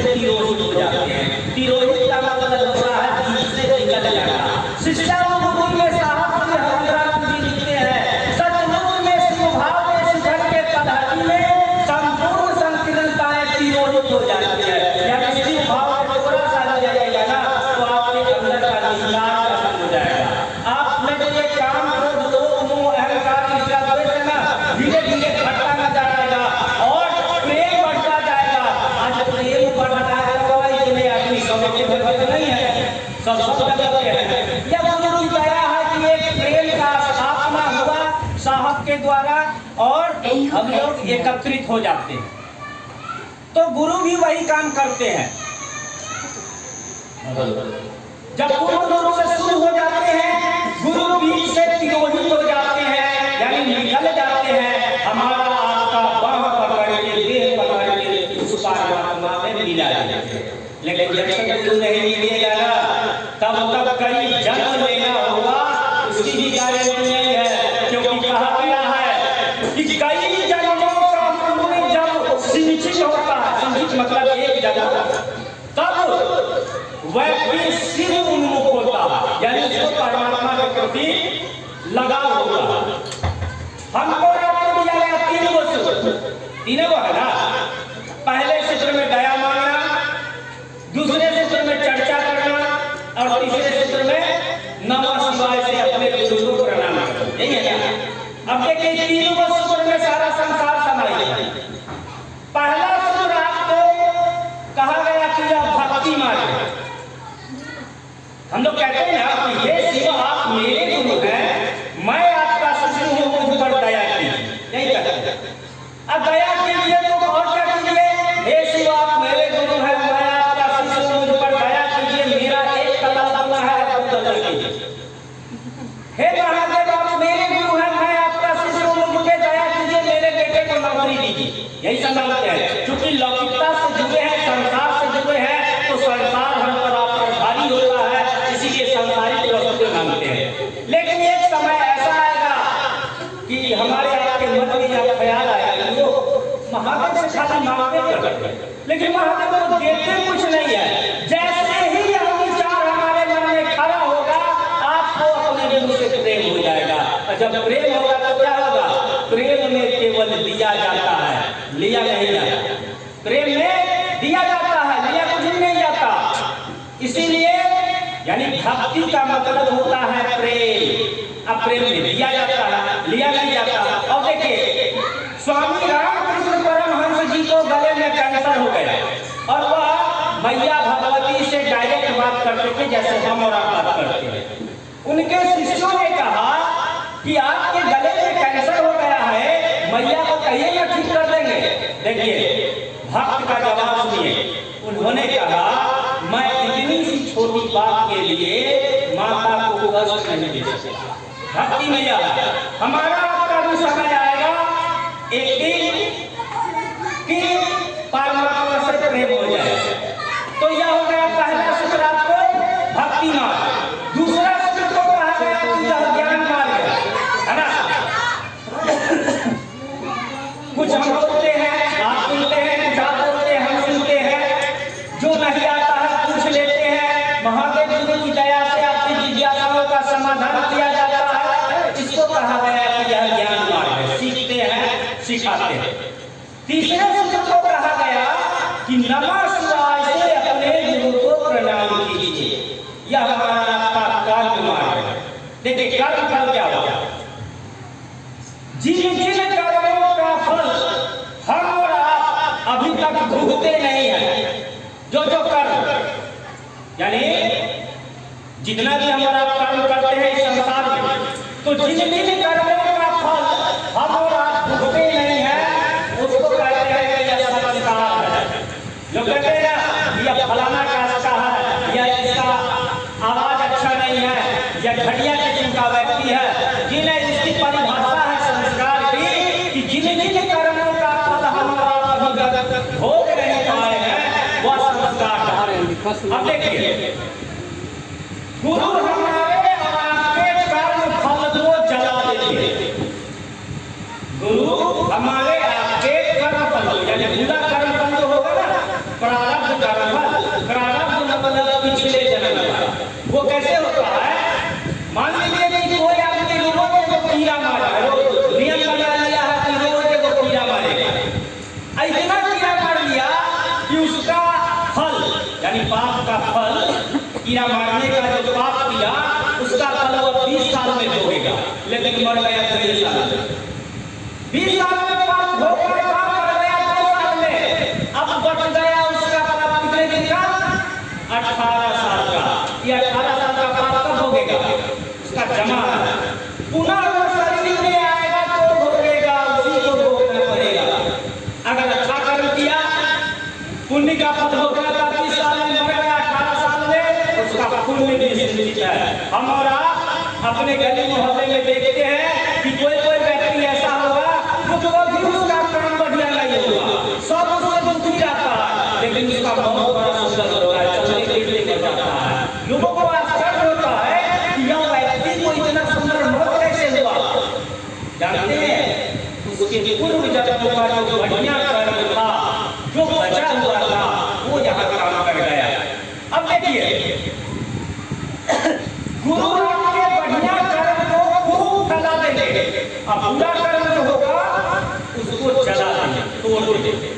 तिरोहित हो जाते हैं। तिरोहित का मतलब होता है बीच से निकल जाना। शिष्यानुभूति में साहब श्री हरिराम जी लिखते हैं, सचमुच में स्वभाव में सुधर के पदार्थ में संपूर्ण संकीर्णताएं तिरोहित हो जाती है। यानी स्वभाव में थोड़ा सा लग जाएगा ना तो आपके अंदर का निहितार्थ खत्म हो जाएगा। आपने जो ये काम क्रोध लोभ मोह अहंकार ईर्ष्या द्वेष ना धीरे धीरे घटता न जाएगा और प्रेम बढ़ता जाएगा। आज प्रेम बढ़ता है तो इतने आदमी सब के भगत नहीं है, सब जगह पे है। यह गुरु की दया है कि एक प्रेम का स्थापना हुआ साहब के द्वारा और हम लोग एकत्रित हो जाते हैं। तो गुरु भी वही काम करते हैं। जब पूर्ण रूप से शुरू हो जाते हैं, गुरु बीच से तिरोहित हो जाते हैं, यानी निकल जाते हैं। हमारा आपका बाह पकड़ के देह पकड़ के उस परमात्मा में मिला जाते हैं। लेकिन जब तक गुरु नहीं मिलेगा ना तब तक कई जन्म लेना होगा, उसकी भी गारंटी नहीं है। क्योंकि कहा गया है कि कई जन्मों का पुण्य जब सिंचित होता है, सिंचित मतलब एक जन्म, तब व्यक्ति शिव उन्मुख होता है, यानी उसको परमात्मा के प्रति लगाव होगा। हमको आपको दिया गया तीनों को है ना। पहले सूत्र में दया मांगना, दूसरे सूत्र में चर्चा करना और तीसरे सूत्र में नमः शिवाय से अपने गुरु को प्रणाम करना। यही है ना। अब देखिए तीनों सूत्र में सारा संसार समाहित है। पहला सूत्र आपको कहा गया कि यह भक्ति मार्ग है। हम लोग कहते हैं ना कि हे शिव आप मेरे गुरु हैं, मैं आपका शिष्य हूं, मुझ पर दया कीजिए। यही कहते हैं। अब दया कीजिए तो और क्या कीजिए? हे शिव आप मेरे गुरु हैं, मैं आपका शिष्य हूं, मुझ पर दया कीजिए। मेरा एक कदम अपना है, बदल कीजिए। हे महादेव आप मेरे गुरु हैं, मैं आपका शिष्य हूं, मुझ पर दया कीजिए, मेरे बेटे को नौकरी दीजिए। यही समझते हैं। क्योंकि लौकिकता से जुड़े हैं, संसार से जुड़े हैं, तो संसार हम पर आप पर भारी होता है, इसीलिए संसारिक वस्तुएं मांगते हैं। लेकिन एक समय ऐसा आएगा कि हमारे आपके मन में यह ख्याल आएगा कि वो महादेव से खाली मांगते करते, लेकिन महादेव को देते कुछ नहीं है। जैसे ही यह विचार हमारे मन में खड़ा होगा, आपको अपने गुरु से प्रेम हो जाएगा। और जब प्रेम होगा तो क्या होगा? प्रेम में केवल दिया जाता है, लिया नहीं जाता। प्रेम में दिया जाता है, लिया कुछ नहीं जाता। इसीलिए यानी भक्ति का मतलब होता है प्रेम। अब प्रेम में दिया जाता है, लिया नहीं जाता। और देखिए स्वामी रामकृष्ण परमहंस जी को गले में कैंसर हो गया और वह मैया भगवती से डायरेक्ट बात करते थे जैसे हम और आप बात करते हैं। उनके शिष्यों ने कहा कि आपके गले में कैंसर हो गया है, मैया को कहिए ना ठीक कर देंगे। देखिए भक्त का जवाब सुनिए। उन्होंने कहा मैं इतनी सी छोटी बात के लिए माता को कष्ट नहीं दे सकता। भक्ति में यह हमारा आपका भी समय आएगा एक दिन कि परमात्मा से प्रेम हो जाए। तो यह हो गया पहला सूत्र आपको भक्ति मार्ग। दूसरा सूत्र को कहा गया कि यह ज्ञान मार्ग है ना। कुछ हम बोलते हैं, आप सुनते हैं, कुछ आप बोलते हैं, हम सुनते हैं। जो नहीं आता है पूछ लेते हैं। महादेव गुरु की दया से आपकी जिज्ञासाओं का समाधान किया जाता है। इसको कहा गया कि यह ज्ञान मार्ग है। सीखते हैं, सिखाते हैं। तीसरे सूत्र को कहा गया कि नमः शिवाय से अपने गुरु को प्रणाम कीजिए। यह हमारा आपका कर्म मार्ग है। देखिए कर्म फल क्या होगा? जिन जिन कर्मों का फल हम और आप अभी तक भुगते नहीं है, जो कर्म यानी जितना भी हमारा कर्म करते हैं इस संसार में, तो जिन जिन कर्मों का फल हम और आप भुगते नहीं है, उसको कहते हैं कि यह संस्कार है। जो कहते हैं ना यह फलाना कास्ट का है, या इसका आवाज अच्छा नहीं है, या घटिया किस्म का व्यक्ति है, जिन्हें इसकी परिभाषा है संस्कार की कि जिन जिन कर्मों का फल हम और आप अभी भोग नहीं पाए हैं वह संस्कार है। अब देखिए गुरु हमारे और आपके कर्म फल को जला देते। गुरु हमारे आपके कर्म फल यानी बुरा कर्म फल होगा ना, प्रारब्ध कर्म फल यानी पाप का फल, कीड़ा मारने का जो पाप किया उसका फल वो 20 साल में भोगेगा, लेकिन मर गया 3 साल में। 20 साल में पाप भोग कर मर गया 2 साल में, अब बच गया उसका पाप कितने दिन का? 18 साल का। ये 18 साल का पाप कब भोगेगा? उसका जमा पुनः वो शरीर में आएगा तो भोगेगा, उसी को भोगना पड़ेगा। अगर अच्छा कर्म किया, पुण्य का फल भोगना था, 30 साल में मर गया, 18 साल में उसका पुण्य भी निश्चित है। हम और आप अपने गली मोहल्ले में देखते हैं कि कोई कोई व्यक्ति ऐसा होगा जो कभी उसका काम बढ़िया नहीं होगा, सब उससे दुखी रहता है, लेकिन उसका बहुत बड़ा सुंदर होता है, चलने फिरने कर जाता है। लोगों को आश्चर्य होता है कि यह व्यक्ति को इतना सुंदर मौत कैसे हुआ। जानते हैं उसके पूर्व जन्मों का जो बढ़िया कर्म था, जो बचा हुआ था, वो यहाँ काम कर गया। अब देखिए गुरु आपके बढ़िया कर्म को खूब फैला देंगे, अब बुरा कर्म जो होगा उसको जला देंगे, तोड़ देंगे।